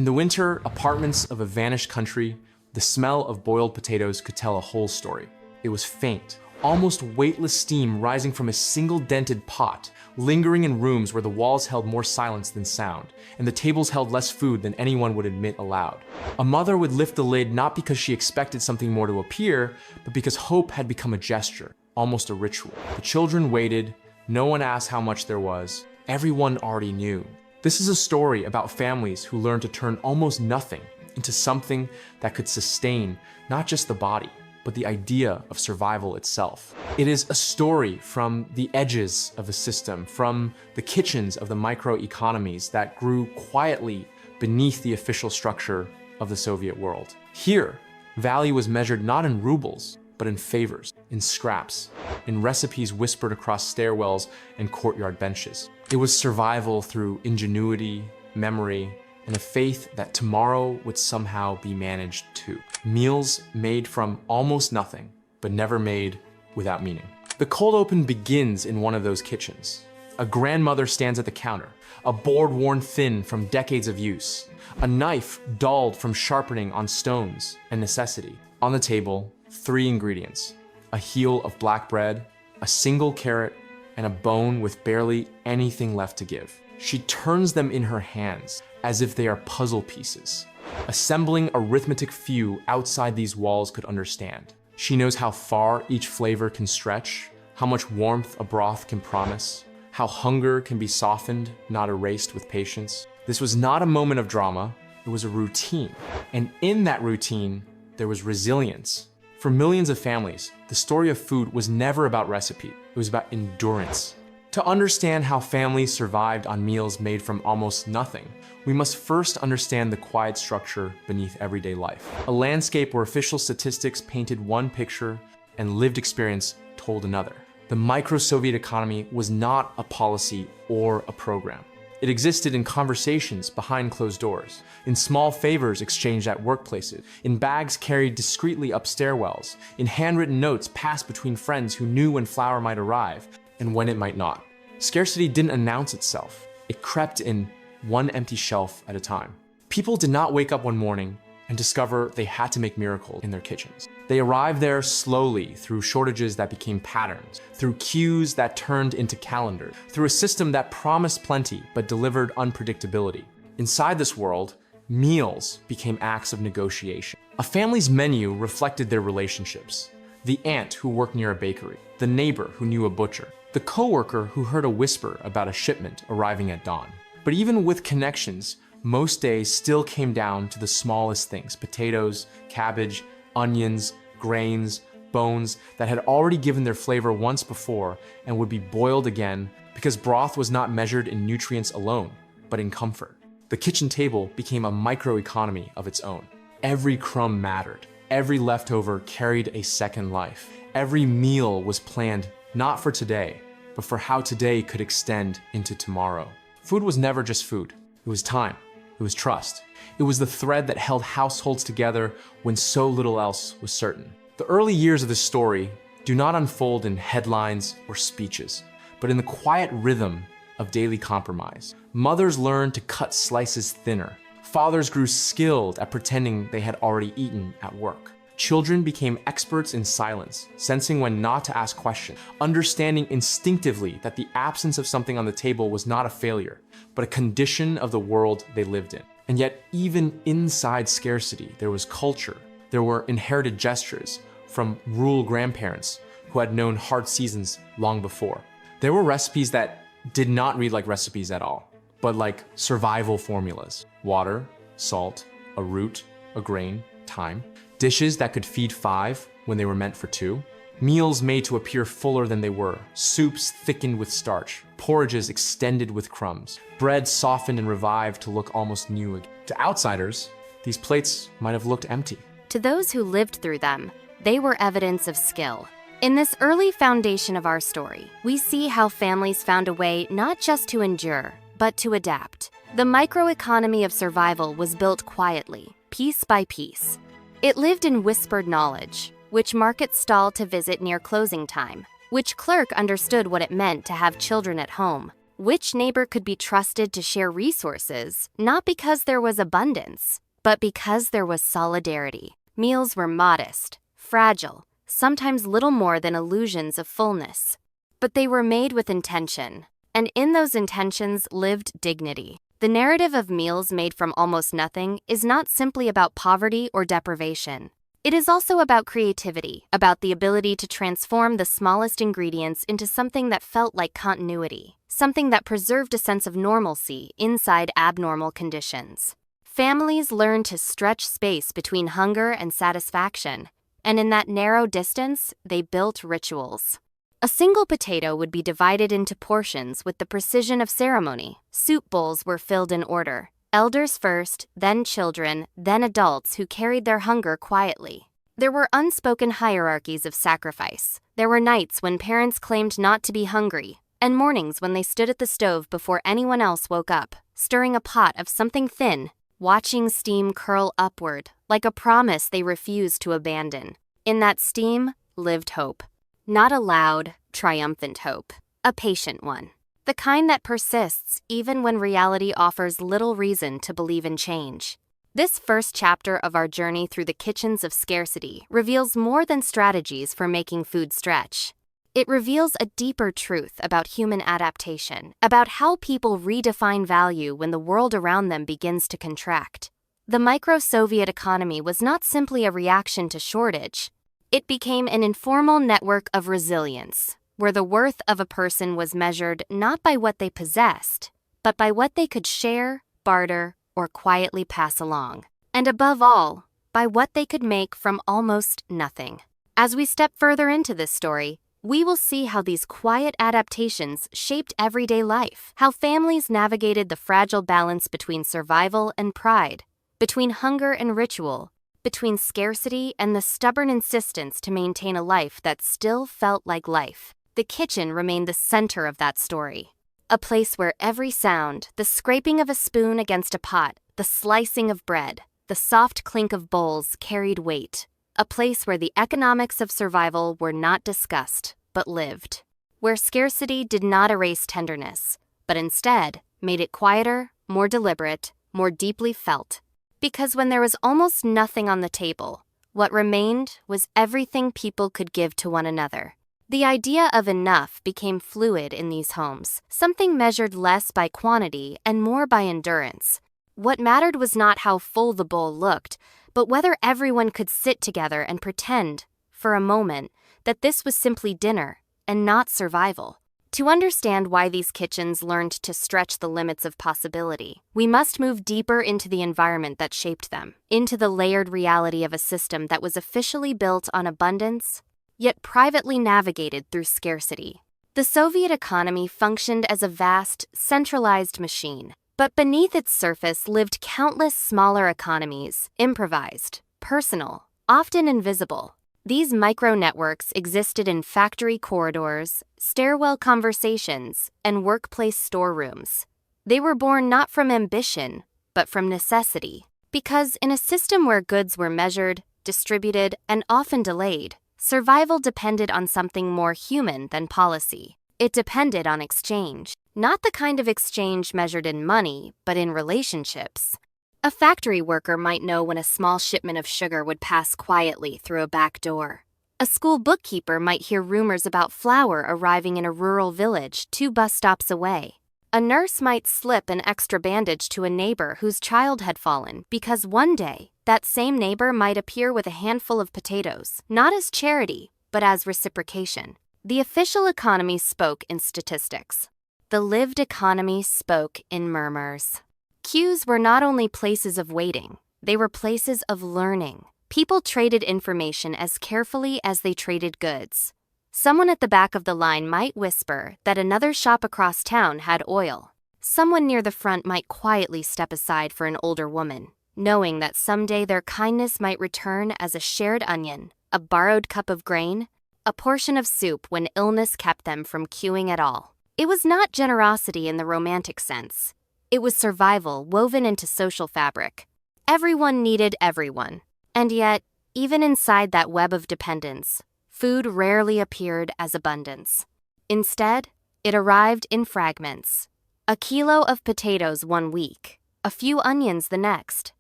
In the winter apartments of a vanished country, the smell of boiled potatoes could tell a whole story. It was faint, almost weightless steam rising from a single dented pot, lingering in rooms where the walls held more silence than sound, and the tables held less food than anyone would admit aloud. A mother would lift the lid not because she expected something more to appear, but because hope had become a gesture, almost a ritual. The children waited, no one asked how much there was, everyone already knew. This is a story about families who learned to turn almost nothing into something that could sustain not just the body, but the idea of survival itself. It is a story from the edges of the system, from the kitchens of the microeconomies that grew quietly beneath the official structure of the Soviet world. Here, value was measured not in rubles, but in favors, in scraps, in recipes whispered across stairwells and courtyard benches. It was survival through ingenuity, memory, and a faith that tomorrow would somehow be managed too. Meals made from almost nothing, but never made without meaning. The cold open begins in one of those kitchens. A grandmother stands at the counter, a board worn thin from decades of use, a knife dulled from sharpening on stones and necessity. On the table, 3 ingredients: a heel of black bread, a single carrot, and a bone with barely anything left to give. She turns them in her hands as if they are puzzle pieces, assembling arithmetic few outside these walls could understand. She knows how far each flavor can stretch, how much warmth a broth can promise, how hunger can be softened, not erased with patience. This was not a moment of drama, it was a routine. And in that routine, there was resilience. For millions of families, the story of food was never about recipe, it was about endurance. To understand how families survived on meals made from almost nothing, we must first understand the quiet structure beneath everyday life. A landscape where official statistics painted one picture and lived experience told another. The micro-Soviet economy was not a policy or a program. It existed in conversations behind closed doors, in small favors exchanged at workplaces, in bags carried discreetly up stairwells, in handwritten notes passed between friends who knew when flour might arrive and when it might not. Scarcity didn't announce itself. It crept in one empty shelf at a time. People did not wake up one morning and discover they had to make miracles in their kitchens. They arrived there slowly through shortages that became patterns, through queues that turned into calendars, through a system that promised plenty but delivered unpredictability. Inside this world, meals became acts of negotiation. A family's menu reflected their relationships. The aunt who worked near a bakery, the neighbor who knew a butcher, the coworker who heard a whisper about a shipment arriving at dawn. But even with connections, most days still came down to the smallest things: potatoes, cabbage, onions, grains, bones that had already given their flavor once before and would be boiled again because broth was not measured in nutrients alone, but in comfort. The kitchen table became a microeconomy of its own. Every crumb mattered. Every leftover carried a second life. Every meal was planned not for today, but for how today could extend into tomorrow. Food was never just food. It was time. It was trust. It was the thread that held households together when so little else was certain. The early years of this story do not unfold in headlines or speeches, but in the quiet rhythm of daily compromise. Mothers learned to cut slices thinner. Fathers grew skilled at pretending they had already eaten at work. Children became experts in silence, sensing when not to ask questions, understanding instinctively that the absence of something on the table was not a failure, but a condition of the world they lived in. And yet, even inside scarcity, there was culture. There were inherited gestures from rural grandparents who had known hard seasons long before. There were recipes that did not read like recipes at all, but like survival formulas: water, salt, a root, a grain, time. Dishes that could feed 5 when they were meant for 2. Meals made to appear fuller than they were. Soups thickened with starch. Porridges extended with crumbs. Bread softened and revived to look almost new again. To outsiders, these plates might have looked empty. To those who lived through them, they were evidence of skill. In this early foundation of our story, we see how families found a way not just to endure, but to adapt. The microeconomy of survival was built quietly, piece by piece. It lived in whispered knowledge: which market stall to visit near closing time, which clerk understood what it meant to have children at home, Which neighbor could be trusted to share resources, not because there was abundance, but because there was solidarity. Meals were modest, fragile, sometimes little more than illusions of fullness. But they were made with intention, and in those intentions lived dignity. The narrative of meals made from almost nothing is not simply about poverty or deprivation. It is also about creativity, about the ability to transform the smallest ingredients into something that felt like continuity, something that preserved a sense of normalcy inside abnormal conditions. Families learned to stretch space between hunger and satisfaction, and in that narrow distance, they built rituals. A single potato would be divided into portions with the precision of ceremony. Soup bowls were filled in order. Elders first, then children, then adults who carried their hunger quietly. There were unspoken hierarchies of sacrifice. There were nights when parents claimed not to be hungry, and mornings when they stood at the stove before anyone else woke up, stirring a pot of something thin, watching steam curl upward, like a promise they refused to abandon. In that steam lived hope. Not a loud, triumphant hope, a patient one. The kind that persists even when reality offers little reason to believe in change. This first chapter of our journey through the kitchens of scarcity reveals more than strategies for making food stretch. It reveals a deeper truth about human adaptation, about how people redefine value when the world around them begins to contract. The micro-Soviet economy was not simply a reaction to shortage. It became an informal network of resilience, where the worth of a person was measured not by what they possessed, but by what they could share, barter, or quietly pass along. And above all, by what they could make from almost nothing. As we step further into this story, we will see how these quiet adaptations shaped everyday life, how families navigated the fragile balance between survival and pride, between hunger and ritual, between scarcity and the stubborn insistence to maintain a life that still felt like life. The kitchen remained the center of that story. A place where every sound, the scraping of a spoon against a pot, the slicing of bread, the soft clink of bowls carried weight. A place where the economics of survival were not discussed, but lived. Where scarcity did not erase tenderness, but instead made it quieter, more deliberate, more deeply felt. Because when there was almost nothing on the table, what remained was everything people could give to one another. The idea of enough became fluid in these homes, something measured less by quantity and more by endurance. What mattered was not how full the bowl looked, but whether everyone could sit together and pretend, for a moment, that this was simply dinner and not survival. To understand why these kitchens learned to stretch the limits of possibility, we must move deeper into the environment that shaped them, into the layered reality of a system that was officially built on abundance, yet privately navigated through scarcity. The Soviet economy functioned as a vast, centralized machine, but beneath its surface lived countless smaller economies, improvised, personal, often invisible. These micro-networks existed in factory corridors, stairwell conversations, and workplace storerooms. They were born not from ambition, but from necessity. Because in a system where goods were measured, distributed, and often delayed, survival depended on something more human than policy. It depended on exchange, not the kind of exchange measured in money, but in relationships. A factory worker might know when a small shipment of sugar would pass quietly through a back door. A school bookkeeper might hear rumors about flour arriving in a rural village 2 bus stops away. A nurse might slip an extra bandage to a neighbor whose child had fallen because one day, that same neighbor might appear with a handful of potatoes, not as charity, but as reciprocation. The official economy spoke in statistics. The lived economy spoke in murmurs. Queues were not only places of waiting, they were places of learning. People traded information as carefully as they traded goods. Someone at the back of the line might whisper that another shop across town had oil. Someone near the front might quietly step aside for an older woman, knowing that someday their kindness might return as a shared onion, a borrowed cup of grain, a portion of soup when illness kept them from queuing at all. It was not generosity in the romantic sense. It was survival woven into social fabric. Everyone needed everyone. And yet, even inside that web of dependence, food rarely appeared as abundance. Instead, it arrived in fragments, A kilo of potatoes one week, a few onions the next,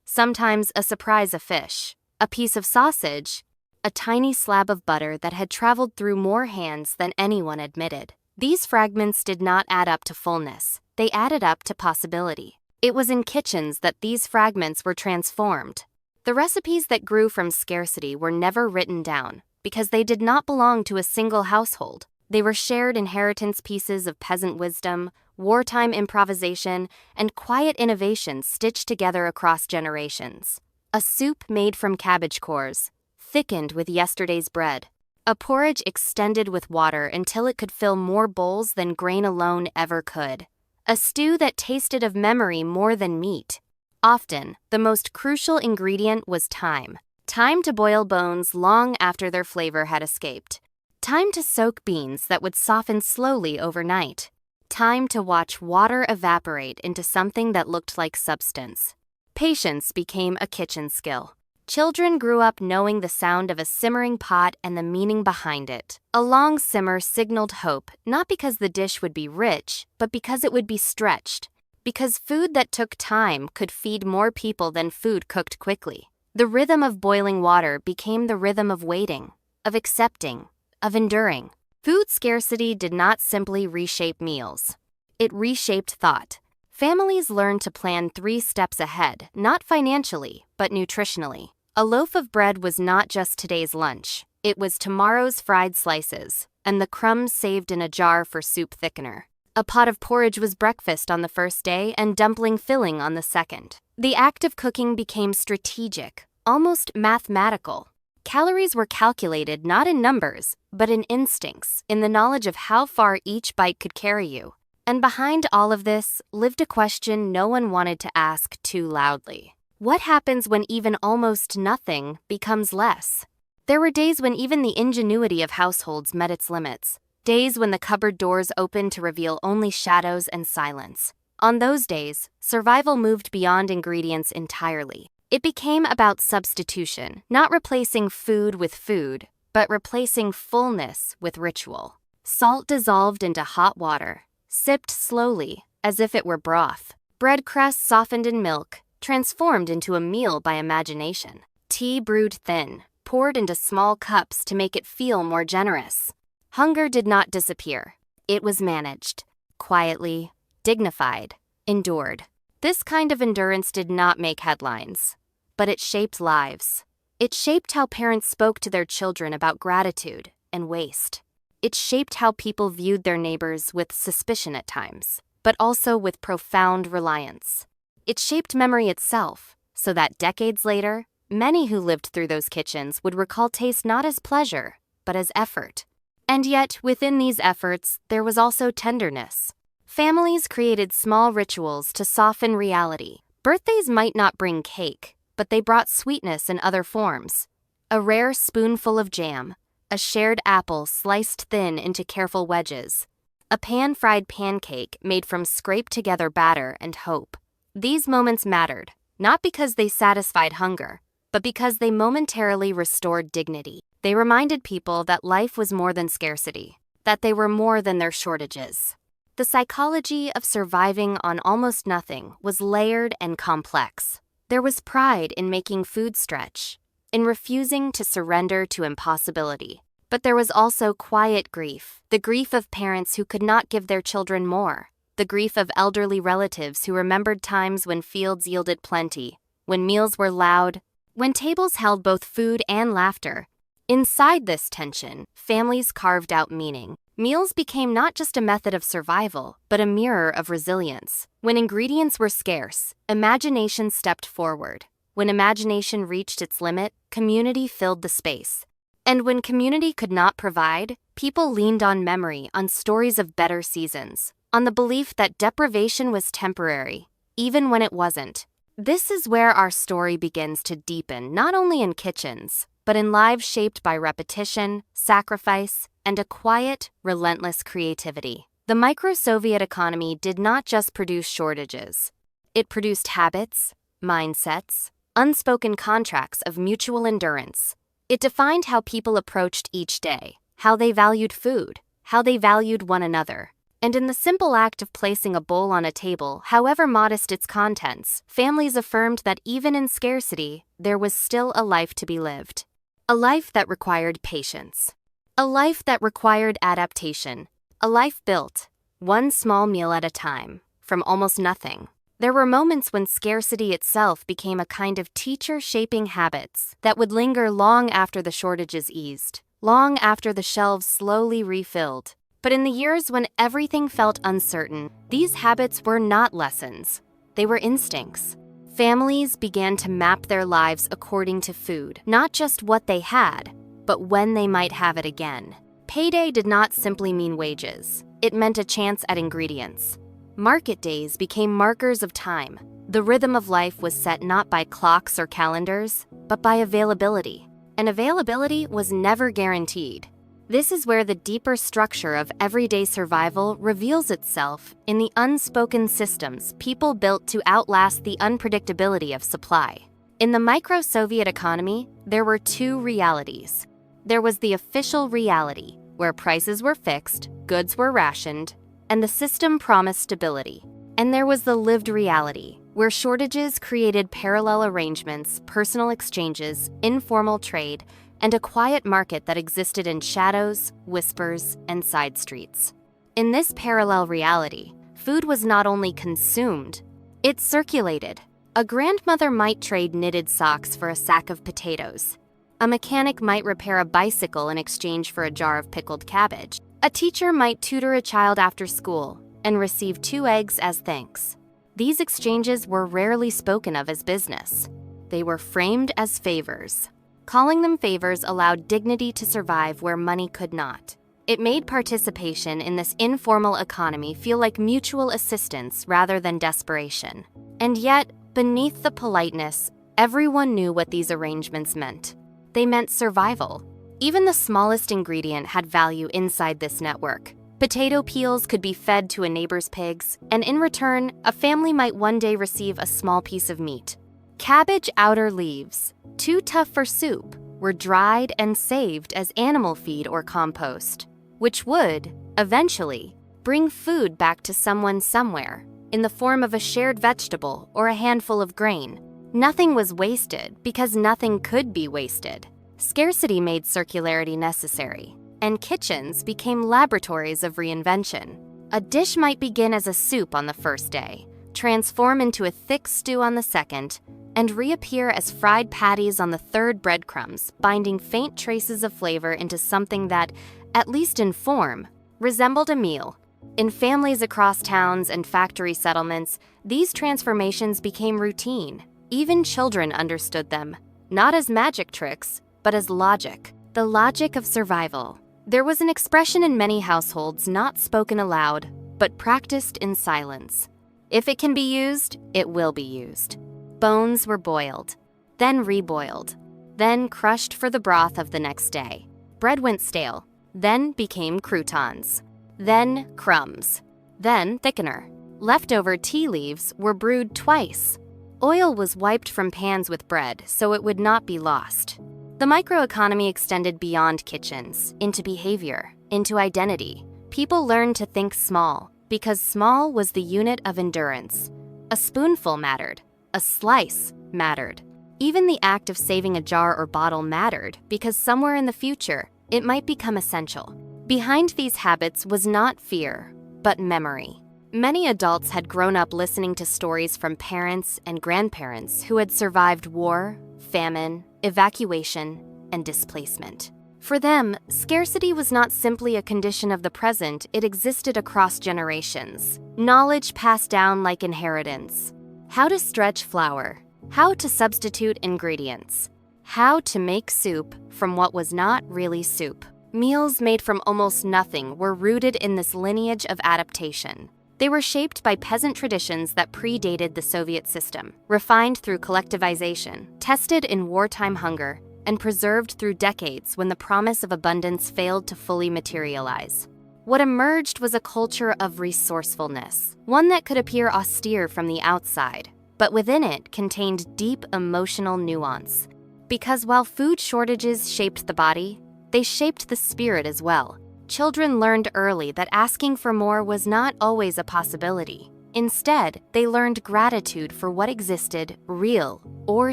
sometimes a surprise of fish, a piece of sausage, a tiny slab of butter that had traveled through more hands than anyone admitted. These fragments did not add up to fullness, they added up to possibility. It was in kitchens that these fragments were transformed. The recipes that grew from scarcity were never written down, because they did not belong to a single household. They were shared inheritance pieces of peasant wisdom, wartime improvisation, and quiet innovation stitched together across generations. A soup made from cabbage cores, thickened with yesterday's bread. A porridge extended with water until it could fill more bowls than grain alone ever could. A stew that tasted of memory more than meat. Often, the most crucial ingredient was time. Time to boil bones long after their flavor had escaped. Time to soak beans that would soften slowly overnight. Time to watch water evaporate into something that looked like substance. Patience became a kitchen skill. Children grew up knowing the sound of a simmering pot and the meaning behind it. A long simmer signaled hope, not because the dish would be rich, but because it would be stretched. Because food that took time could feed more people than food cooked quickly. The rhythm of boiling water became the rhythm of waiting, of accepting, of enduring. Food scarcity did not simply reshape meals. It reshaped thought. Families learned to plan 3 steps ahead, not financially, but nutritionally. A loaf of bread was not just today's lunch. It was tomorrow's fried slices, and the crumbs saved in a jar for soup thickener. A pot of porridge was breakfast on the first day and dumpling filling on the second. The act of cooking became strategic, almost mathematical. Calories were calculated not in numbers, but in instincts, in the knowledge of how far each bite could carry you. And behind all of this lived a question no one wanted to ask too loudly. What happens when even almost nothing becomes less? There were days when even the ingenuity of households met its limits. Days when the cupboard doors opened to reveal only shadows and silence. On those days, survival moved beyond ingredients entirely. It became about substitution, not replacing food with food, but replacing fullness with ritual. Salt dissolved into hot water, sipped slowly, as if it were broth. Bread crusts softened in milk, transformed into a meal by imagination. Tea brewed thin, poured into small cups to make it feel more generous. Hunger did not disappear. It was managed. Quietly, dignified, endured. This kind of endurance did not make headlines, but it shaped lives. It shaped how parents spoke to their children about gratitude and waste. It shaped how people viewed their neighbors with suspicion at times, but also with profound reliance. It shaped memory itself, so that decades later, many who lived through those kitchens would recall taste not as pleasure, but as effort. And yet, within these efforts, there was also tenderness. Families created small rituals to soften reality. Birthdays might not bring cake, but they brought sweetness in other forms. A rare spoonful of jam, a shared apple sliced thin into careful wedges, a pan-fried pancake made from scraped-together batter and hope. These moments mattered, not because they satisfied hunger, but because they momentarily restored dignity. They reminded people that life was more than scarcity, that they were more than their shortages. The psychology of surviving on almost nothing was layered and complex. There was pride in making food stretch, in refusing to surrender to impossibility. But there was also quiet grief, the grief of parents who could not give their children more, the grief of elderly relatives who remembered times when fields yielded plenty, when meals were loud, when tables held both food and laughter. Inside this tension, families carved out meaning. Meals became not just a method of survival, but a mirror of resilience. When ingredients were scarce, imagination stepped forward. When imagination reached its limit, community filled the space. And when community could not provide, people leaned on memory, on stories of better seasons, on the belief that deprivation was temporary, even when it wasn't. This is where our story begins to deepen, not only in kitchens, but in lives shaped by repetition, sacrifice, and a quiet, relentless creativity. The micro-Soviet economy did not just produce shortages. It produced habits, mindsets, unspoken contracts of mutual endurance. It defined how people approached each day, how they valued food, how they valued one another. And in the simple act of placing a bowl on a table, however modest its contents, families affirmed that even in scarcity, there was still a life to be lived. A life that required patience. A life that required adaptation. A life built, one small meal at a time, from almost nothing. There were moments when scarcity itself became a kind of teacher shaping habits that would linger long after the shortages eased, long after the shelves slowly refilled. But in the years when everything felt uncertain, these habits were not lessons. They were instincts. Families began to map their lives according to food, not just what they had, but when they might have it again. Payday did not simply mean wages. It meant a chance at ingredients. Market days became markers of time. The rhythm of life was set not by clocks or calendars, but by availability. And availability was never guaranteed. This is where the deeper structure of everyday survival reveals itself in the unspoken systems people built to outlast the unpredictability of supply. In the micro-Soviet economy, there were two realities. There was the official reality, where prices were fixed, goods were rationed, and the system promised stability. And there was the lived reality, where shortages created parallel arrangements, personal exchanges, informal trade, and a quiet market that existed in shadows, whispers, and side streets. In this parallel reality, food was not only consumed, it circulated. A grandmother might trade knitted socks for a sack of potatoes. A mechanic might repair a bicycle in exchange for a jar of pickled cabbage. A teacher might tutor a child after school and receive 2 eggs as thanks. These exchanges were rarely spoken of as business. They were framed as favors. Calling them favors allowed dignity to survive where money could not. It made participation in this informal economy feel like mutual assistance rather than desperation. And yet, beneath the politeness, everyone knew what these arrangements meant. They meant survival. Even the smallest ingredient had value inside this network. Potato peels could be fed to a neighbor's pigs, and in return, a family might one day receive a small piece of meat. Cabbage outer leaves, too tough for soup, were dried and saved as animal feed or compost, which would, eventually, bring food back to someone somewhere, in the form of a shared vegetable or a handful of grain. Nothing was wasted because nothing could be wasted. Scarcity made circularity necessary, and kitchens became laboratories of reinvention. A dish might begin as a soup on the first day, transform into a thick stew on the second, and reappear as fried patties on the third breadcrumbs, binding faint traces of flavor into something that, at least in form, resembled a meal. In families across towns and factory settlements, these transformations became routine. Even children understood them, not as magic tricks, but as logic, the logic of survival. There was an expression in many households not spoken aloud, but practiced in silence. If it can be used, it will be used. Bones were boiled, then reboiled, then crushed for the broth of the next day. Bread went stale, then became croutons, then crumbs, then thickener. Leftover tea leaves were brewed twice. Oil was wiped from pans with bread so it would not be lost. The microeconomy extended beyond kitchens, into behavior, into identity. People learned to think small, because small was the unit of endurance. A spoonful mattered. A slice mattered. Even the act of saving a jar or bottle mattered, because somewhere in the future, it might become essential. Behind these habits was not fear, but memory. Many adults had grown up listening to stories from parents and grandparents who had survived war, famine, evacuation, and displacement. For them, scarcity was not simply a condition of the present, it existed across generations. Knowledge passed down like inheritance. How to stretch flour, how to substitute ingredients, how to make soup from what was not really soup. Meals made from almost nothing were rooted in this lineage of adaptation. They were shaped by peasant traditions that predated the Soviet system, refined through collectivization, tested in wartime hunger, and preserved through decades when the promise of abundance failed to fully materialize. What emerged was a culture of resourcefulness, one that could appear austere from the outside, but within it contained deep emotional nuance. Because while food shortages shaped the body, they shaped the spirit as well. children learned early that asking for more was not always a possibility. Instead, they learned gratitude for what existed, real or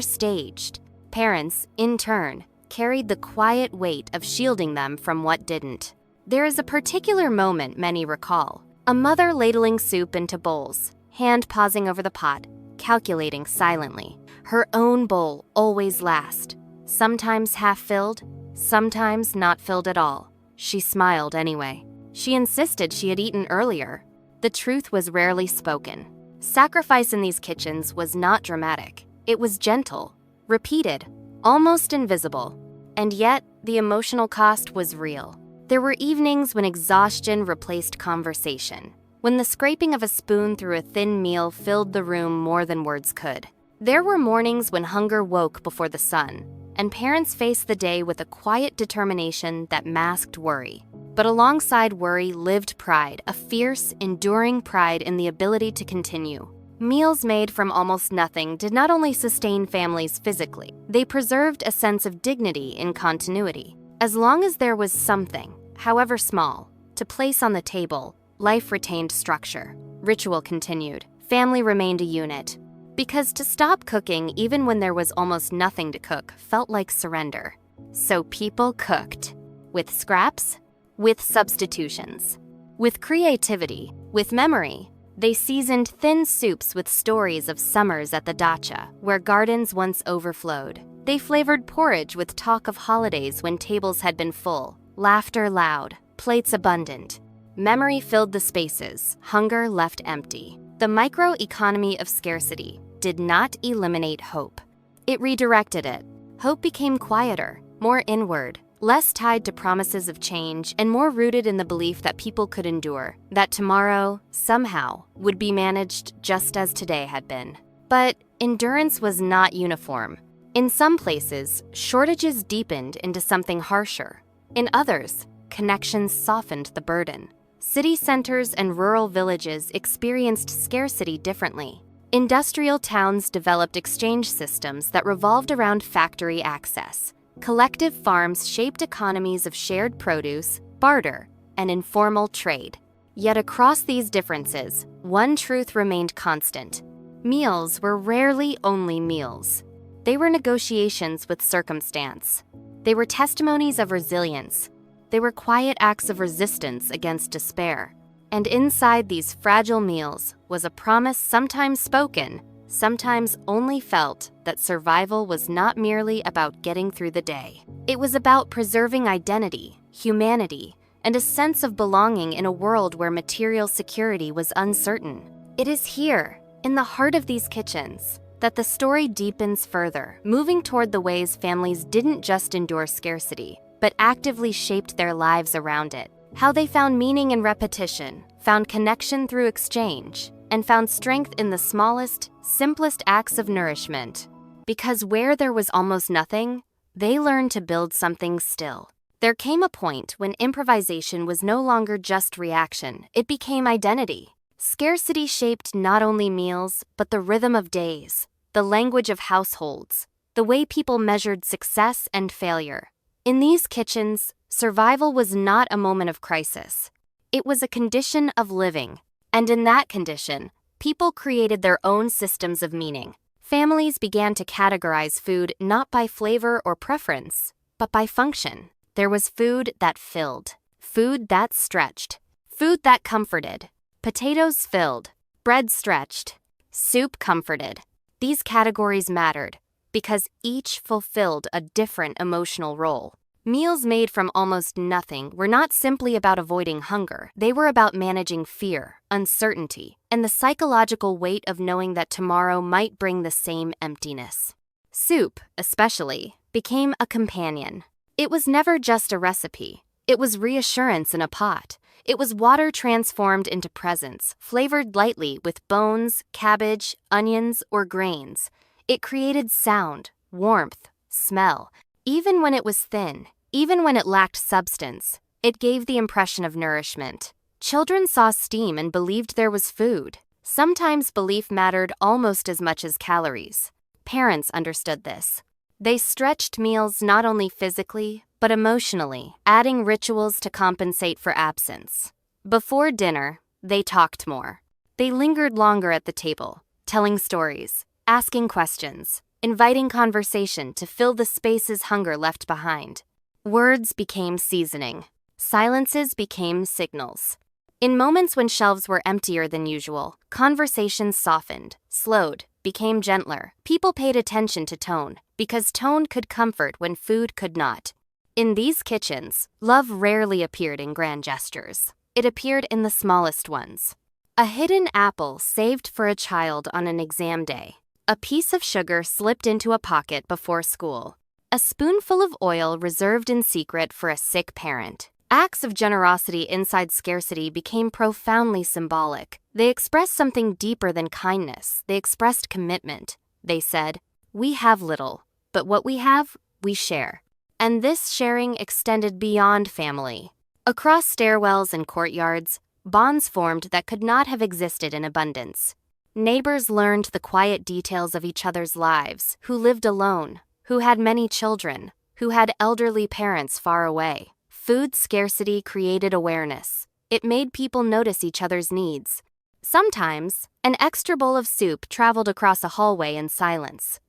staged. Parents, in turn, carried the quiet weight of shielding them from what didn't. There is a particular moment many recall. A mother ladling soup into bowls, hand pausing over the pot, calculating silently. Her own bowl always last. Sometimes half-filled, sometimes not filled at all. She smiled anyway. She insisted she had eaten earlier. The truth was rarely spoken. Sacrifice in these kitchens was not dramatic. It was gentle, repeated, almost invisible. And yet, the emotional cost was real. There were evenings when exhaustion replaced conversation, when the scraping of a spoon through a thin meal filled the room more than words could. There were mornings when hunger woke before the sun, and parents faced the day with a quiet determination that masked worry. But alongside worry lived pride, a fierce, enduring pride in the ability to continue. Meals made from almost nothing did not only sustain families physically, they preserved a sense of dignity in continuity. As long as there was something, however small, to place on the table, life retained structure. Ritual continued. Family remained a unit. Because to stop cooking even when there was almost nothing to cook felt like surrender. So people cooked. With scraps, with substitutions, with creativity, with memory. They seasoned thin soups with stories of summers at the dacha, where gardens once overflowed. They flavored porridge with talk of holidays when tables had been full, laughter loud, plates abundant. Memory filled the spaces, hunger left empty. The microeconomy of scarcity did not eliminate hope. It redirected it. Hope became quieter, more inward, less tied to promises of change, and more rooted in the belief that people could endure, that tomorrow, somehow, would be managed just as today had been. But endurance was not uniform. In some places, shortages deepened into something harsher. In others, connections softened the burden. City centers and rural villages experienced scarcity differently. Industrial towns developed exchange systems that revolved around factory access. Collective farms shaped economies of shared produce, barter, and informal trade. Yet across these differences, one truth remained constant. Meals were rarely only meals. They were negotiations with circumstance. They were testimonies of resilience. They were quiet acts of resistance against despair. And inside these fragile meals was a promise sometimes spoken, sometimes only felt, that survival was not merely about getting through the day. It was about preserving identity, humanity, and a sense of belonging in a world where material security was uncertain. It is here, in the heart of these kitchens, that the story deepens further, moving toward the ways families didn't just endure scarcity, but actively shaped their lives around it. How they found meaning in repetition, found connection through exchange, and found strength in the smallest, simplest acts of nourishment. Because where there was almost nothing, they learned to build something still. There came a point when improvisation was no longer just reaction, it became identity. Scarcity shaped not only meals, but the rhythm of days, the language of households, the way people measured success and failure. In these kitchens, survival was not a moment of crisis. It was a condition of living. And in that condition, people created their own systems of meaning. Families began to categorize food not by flavor or preference, but by function. There was food that filled, food that stretched, food that comforted. Potatoes filled, bread stretched, soup comforted. These categories mattered because each fulfilled a different emotional role. Meals made from almost nothing were not simply about avoiding hunger. They were about managing fear, uncertainty, and the psychological weight of knowing that tomorrow might bring the same emptiness. Soup, especially, became a companion. It was never just a recipe. It was reassurance in a pot. It was water transformed into presence, flavored lightly with bones, cabbage, onions, or grains. It created sound, warmth, smell. Even when it was thin, even when it lacked substance, it gave the impression of nourishment. Children saw steam and believed there was food. Sometimes belief mattered almost as much as calories. Parents understood this. They stretched meals not only physically, but emotionally, adding rituals to compensate for absence. Before dinner, they talked more. They lingered longer at the table, telling stories, asking questions, inviting conversation to fill the spaces hunger left behind. Words became seasoning. Silences became signals. In moments when shelves were emptier than usual, conversations softened, slowed, became gentler. People paid attention to tone, because tone could comfort when food could not. In these kitchens, love rarely appeared in grand gestures. It appeared in the smallest ones. A hidden apple saved for a child on an exam day. A piece of sugar slipped into a pocket before school. A spoonful of oil reserved in secret for a sick parent. Acts of generosity inside scarcity became profoundly symbolic. They expressed something deeper than kindness. They expressed commitment. They said, "We have little, but what we have, we share." And this sharing extended beyond family. Across stairwells and courtyards, bonds formed that could not have existed in abundance. Neighbors learned the quiet details of each other's lives, who lived alone, who had many children, who had elderly parents far away. Food scarcity created awareness. It made people notice each other's needs. Sometimes, an extra bowl of soup traveled across a hallway in silence.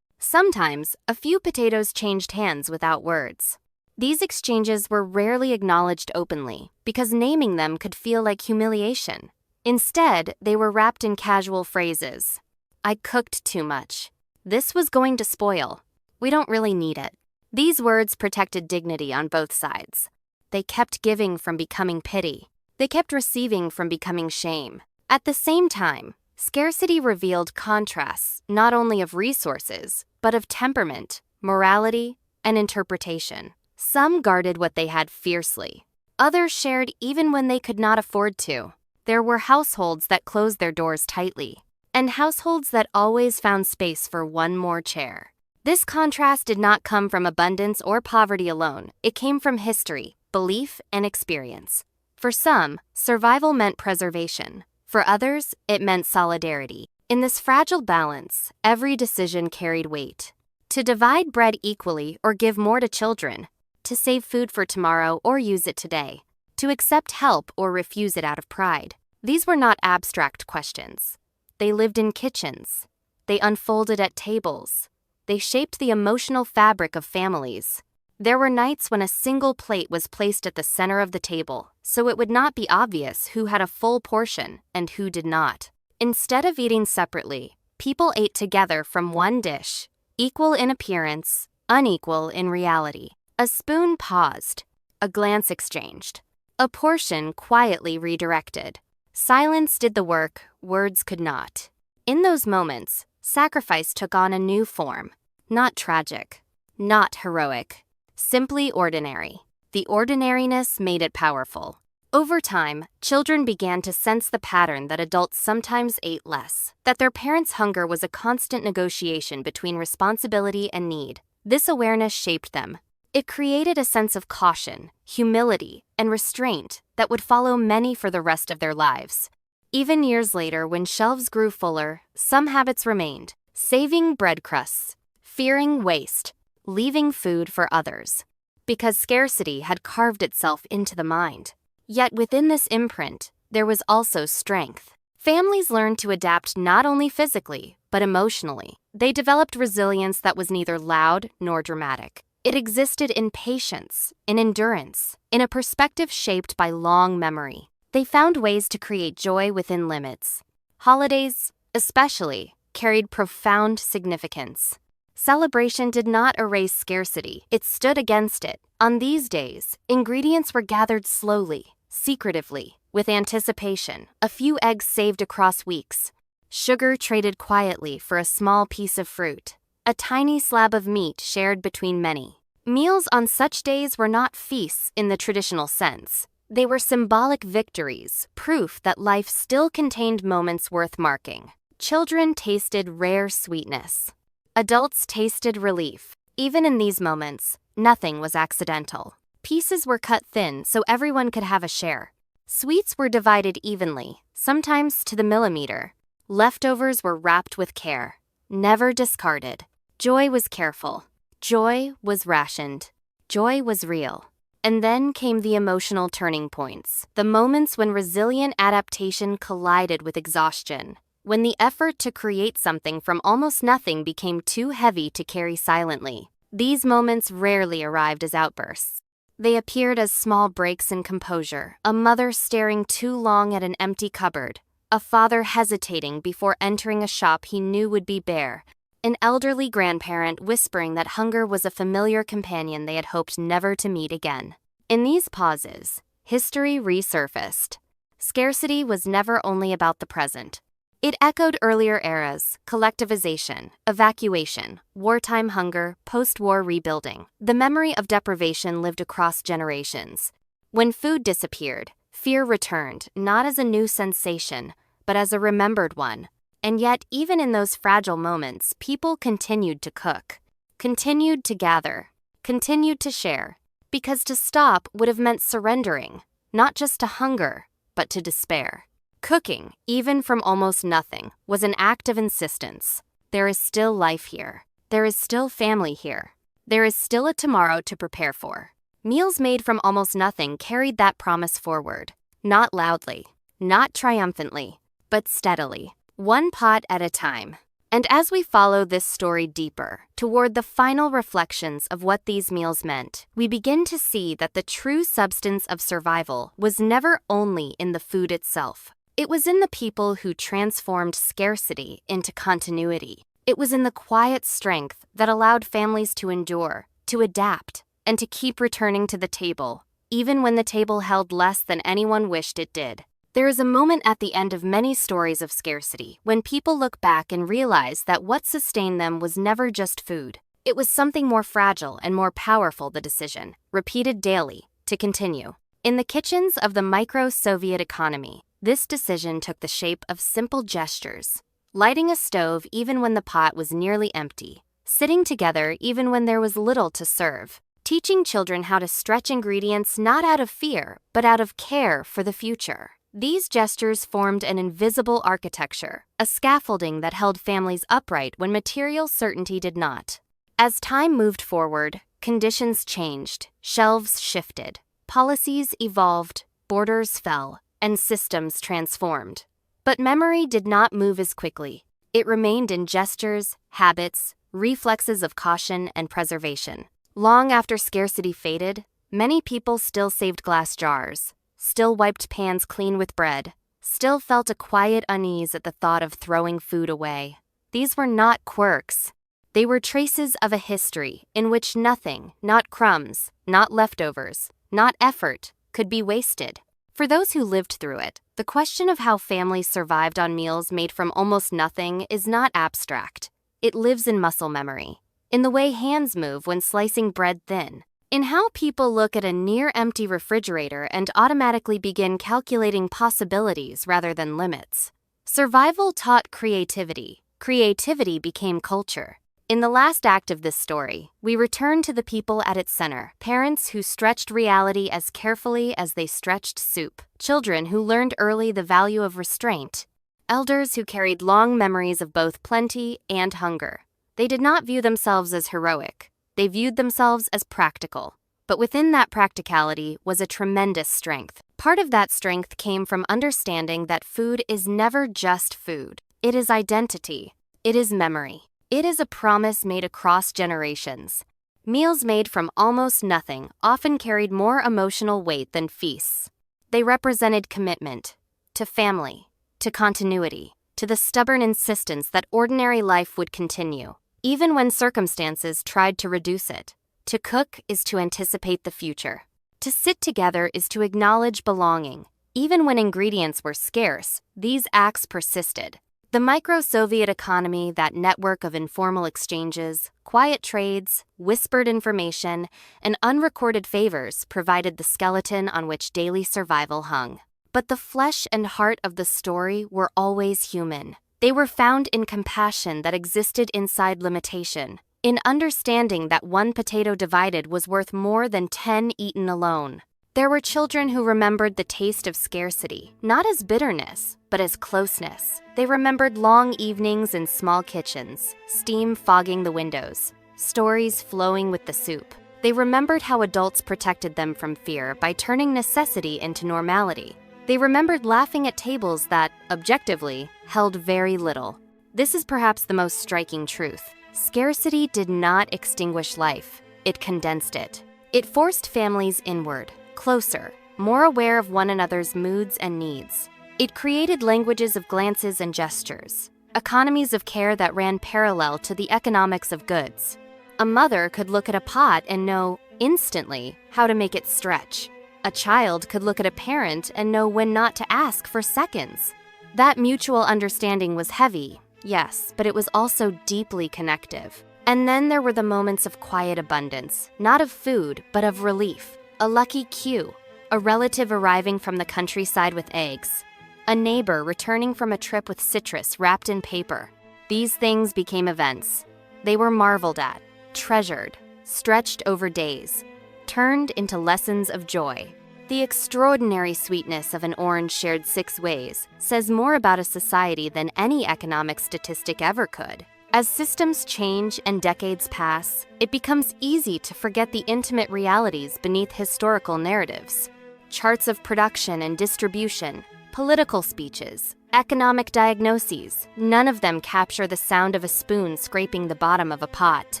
Sometimes, a few potatoes changed hands without words. These exchanges were rarely acknowledged openly, because naming them could feel like humiliation. Instead, they were wrapped in casual phrases. "I cooked too much. This was going to spoil. We don't really need it." These words protected dignity on both sides. They kept giving from becoming pity. They kept receiving from becoming shame. At the same time, scarcity revealed contrasts not only of resources, but of temperament, morality, and interpretation. Some guarded what they had fiercely. Others shared even when they could not afford to. There were households that closed their doors tightly, and households that always found space for one more chair. This contrast did not come from abundance or poverty alone. It came from history, belief, and experience. For some, survival meant preservation. For others, it meant solidarity. In this fragile balance, every decision carried weight. To divide bread equally or give more to children. To save food for tomorrow or use it today. To accept help or refuse it out of pride. These were not abstract questions. They lived in kitchens. They unfolded at tables. They shaped the emotional fabric of families. There were nights when a single plate was placed at the center of the table, so it would not be obvious who had a full portion and who did not. Instead of eating separately, people ate together from one dish, equal in appearance, unequal in reality. A spoon paused, a glance exchanged, a portion quietly redirected. Silence did the work, words could not. In those moments, sacrifice took on a new form, not tragic, not heroic. Simply ordinary. The ordinariness made it powerful. Over time, children began to sense the pattern that adults sometimes ate less, that their parents' hunger was a constant negotiation between responsibility and need. This awareness shaped them. It created a sense of caution, humility, and restraint that would follow many for the rest of their lives. Even years later, when shelves grew fuller, some habits remained: saving bread crusts, fearing waste, leaving food for others, because scarcity had carved itself into the mind. Yet within this imprint, there was also strength. Families learned to adapt not only physically, but emotionally. They developed resilience that was neither loud nor dramatic. It existed in patience, in endurance, in a perspective shaped by long memory. They found ways to create joy within limits. Holidays, especially, carried profound significance. Celebration did not erase scarcity, it stood against it. On these days, ingredients were gathered slowly, secretively, with anticipation. A few eggs saved across weeks. Sugar traded quietly for a small piece of fruit. A tiny slab of meat shared between many. Meals on such days were not feasts in the traditional sense. They were symbolic victories, proof that life still contained moments worth marking. Children tasted rare sweetness. Adults tasted relief. Even in these moments, nothing was accidental. Pieces were cut thin so everyone could have a share. Sweets were divided evenly, sometimes to the millimeter. Leftovers were wrapped with care, never discarded. Joy was careful. Joy was rationed. Joy was real. And then came the emotional turning points, the moments when resilient adaptation collided with exhaustion, when the effort to create something from almost nothing became too heavy to carry silently. These moments rarely arrived as outbursts. They appeared as small breaks in composure, a mother staring too long at an empty cupboard, a father hesitating before entering a shop he knew would be bare, an elderly grandparent whispering that hunger was a familiar companion they had hoped never to meet again. In these pauses, history resurfaced. Scarcity was never only about the present. It echoed earlier eras: collectivization, evacuation, wartime hunger, post-war rebuilding. The memory of deprivation lived across generations. When food disappeared, fear returned, not as a new sensation, but as a remembered one. And yet, even in those fragile moments, people continued to cook, continued to gather, continued to share, because to stop would have meant surrendering, not just to hunger, but to despair. Cooking, even from almost nothing, was an act of insistence. There is still life here. There is still family here. There is still a tomorrow to prepare for. Meals made from almost nothing carried that promise forward, not loudly, not triumphantly, but steadily. One pot at a time. And as we follow this story deeper, toward the final reflections of what these meals meant, we begin to see that the true substance of survival was never only in the food itself. It was in the people who transformed scarcity into continuity. It was in the quiet strength that allowed families to endure, to adapt, and to keep returning to the table, even when the table held less than anyone wished it did. There is a moment at the end of many stories of scarcity when people look back and realize that what sustained them was never just food. It was something more fragile and more powerful: the decision, repeated daily, to continue. In the kitchens of the micro-Soviet economy, this decision took the shape of simple gestures: lighting a stove even when the pot was nearly empty, sitting together even when there was little to serve, teaching children how to stretch ingredients not out of fear, but out of care for the future. These gestures formed an invisible architecture, a scaffolding that held families upright when material certainty did not. As time moved forward, conditions changed, shelves shifted, policies evolved, borders fell, and systems transformed. But memory did not move as quickly. It remained in gestures, habits, reflexes of caution and preservation. Long after scarcity faded, many people still saved glass jars, still wiped pans clean with bread, still felt a quiet unease at the thought of throwing food away. These were not quirks. They were traces of a history in which nothing, not crumbs, not leftovers, not effort, could be wasted. For those who lived through it, the question of how families survived on meals made from almost nothing is not abstract. It lives in muscle memory, in the way hands move when slicing bread thin, in how people look at a near-empty refrigerator and automatically begin calculating possibilities rather than limits. Survival taught creativity. Creativity became culture. In the last act of this story, we return to the people at its center: parents who stretched reality as carefully as they stretched soup, children who learned early the value of restraint, elders who carried long memories of both plenty and hunger. They did not view themselves as heroic. They viewed themselves as practical. But within that practicality was a tremendous strength. Part of that strength came from understanding that food is never just food. It is identity. It is memory. It is a promise made across generations. Meals made from almost nothing often carried more emotional weight than feasts. They represented commitment to family, to continuity, to the stubborn insistence that ordinary life would continue, even when circumstances tried to reduce it. To cook is to anticipate the future. To sit together is to acknowledge belonging. Even when ingredients were scarce, these acts persisted. The micro-Soviet economy, that network of informal exchanges, quiet trades, whispered information, and unrecorded favors, provided the skeleton on which daily survival hung. But the flesh and heart of the story were always human. They were found in compassion that existed inside limitation, in understanding that one potato divided was worth more than 10 eaten alone. There were children who remembered the taste of scarcity, not as bitterness, but as closeness. They remembered long evenings in small kitchens, steam fogging the windows, stories flowing with the soup. They remembered how adults protected them from fear by turning necessity into normality. They remembered laughing at tables that, objectively, held very little. This is perhaps the most striking truth. Scarcity did not extinguish life, it condensed it. It forced families inward, closer, more aware of one another's moods and needs. It created languages of glances and gestures, economies of care that ran parallel to the economics of goods. A mother could look at a pot and know, instantly, how to make it stretch. A child could look at a parent and know when not to ask for seconds. That mutual understanding was heavy, yes, but it was also deeply connective. And then there were the moments of quiet abundance, not of food, but of relief. A lucky cue, a relative arriving from the countryside with eggs, a neighbor returning from a trip with citrus wrapped in paper. These things became events. They were marveled at, treasured, stretched over days, turned into lessons of joy. The extraordinary sweetness of an orange shared 6 ways says more about a society than any economic statistic ever could. As systems change and decades pass, it becomes easy to forget the intimate realities beneath historical narratives. Charts of production and distribution, political speeches, economic diagnoses, none of them capture the sound of a spoon scraping the bottom of a pot.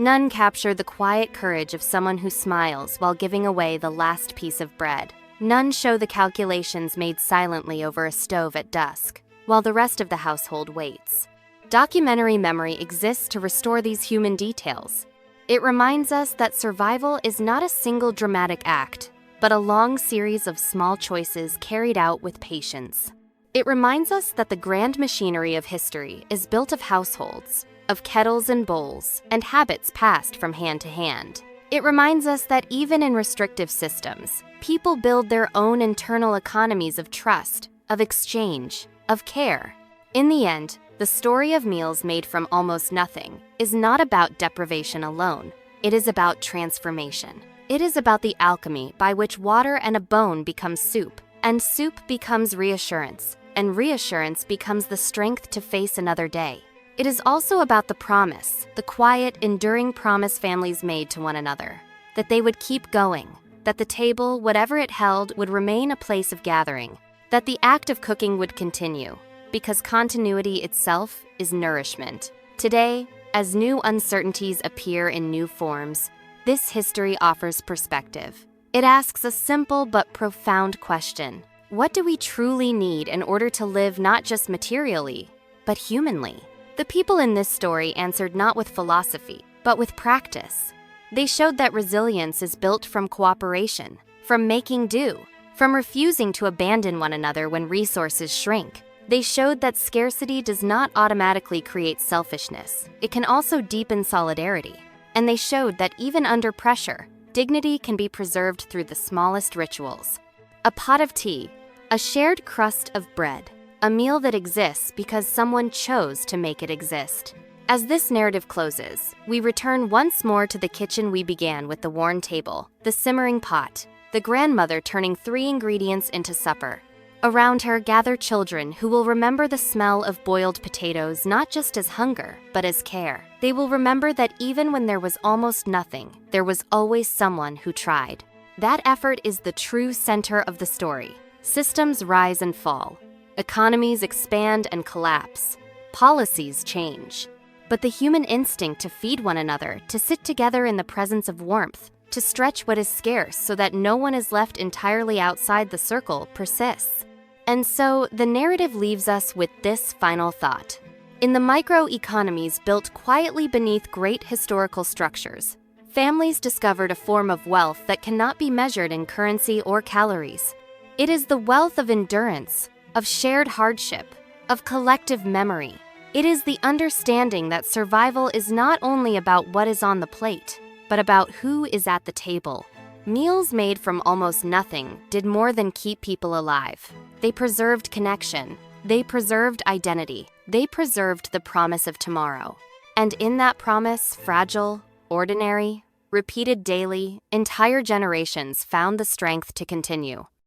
None capture the quiet courage of someone who smiles while giving away the last piece of bread. None show the calculations made silently over a stove at dusk, while the rest of the household waits. Documentary memory exists to restore these human details. It reminds us that survival is not a single dramatic act, but a long series of small choices carried out with patience. It reminds us that the grand machinery of history is built of households, of kettles and bowls, and habits passed from hand to hand. It reminds us that even in restrictive systems, people build their own internal economies of trust, of exchange, of care. In the end, the story of meals made from almost nothing is not about deprivation alone. It is about transformation. It is about the alchemy by which water and a bone become soup, and soup becomes reassurance, and reassurance becomes the strength to face another day. It is also about the promise, the quiet, enduring promise families made to one another, that they would keep going, that the table, whatever it held, would remain a place of gathering, that the act of cooking would continue, because continuity itself is nourishment. Today, as new uncertainties appear in new forms, this history offers perspective. It asks a simple but profound question. What do we truly need in order to live not just materially, but humanly? The people in this story answered not with philosophy, but with practice. They showed that resilience is built from cooperation, from making do, from refusing to abandon one another when resources shrink. They showed that scarcity does not automatically create selfishness. It can also deepen solidarity. And they showed that even under pressure, dignity can be preserved through the smallest rituals. A pot of tea, a shared crust of bread, a meal that exists because someone chose to make it exist. As this narrative closes, we return once more to the kitchen we began with: the worn table, the simmering pot, the grandmother turning 3 ingredients into supper. Around her gather children who will remember the smell of boiled potatoes not just as hunger, but as care. They will remember that even when there was almost nothing, there was always someone who tried. That effort is the true center of the story. Systems rise and fall. Economies expand and collapse. Policies change. But the human instinct to feed one another, to sit together in the presence of warmth, to stretch what is scarce so that no one is left entirely outside the circle, persists. And so, the narrative leaves us with this final thought. In the microeconomies built quietly beneath great historical structures, families discovered a form of wealth that cannot be measured in currency or calories. It is the wealth of endurance, of shared hardship, of collective memory. It is the understanding that survival is not only about what is on the plate, but about who is at the table. Meals made from almost nothing did more than keep people alive. They preserved connection. They preserved identity. They preserved the promise of tomorrow. And in that promise, fragile, ordinary, repeated daily, entire generations found the strength to continue.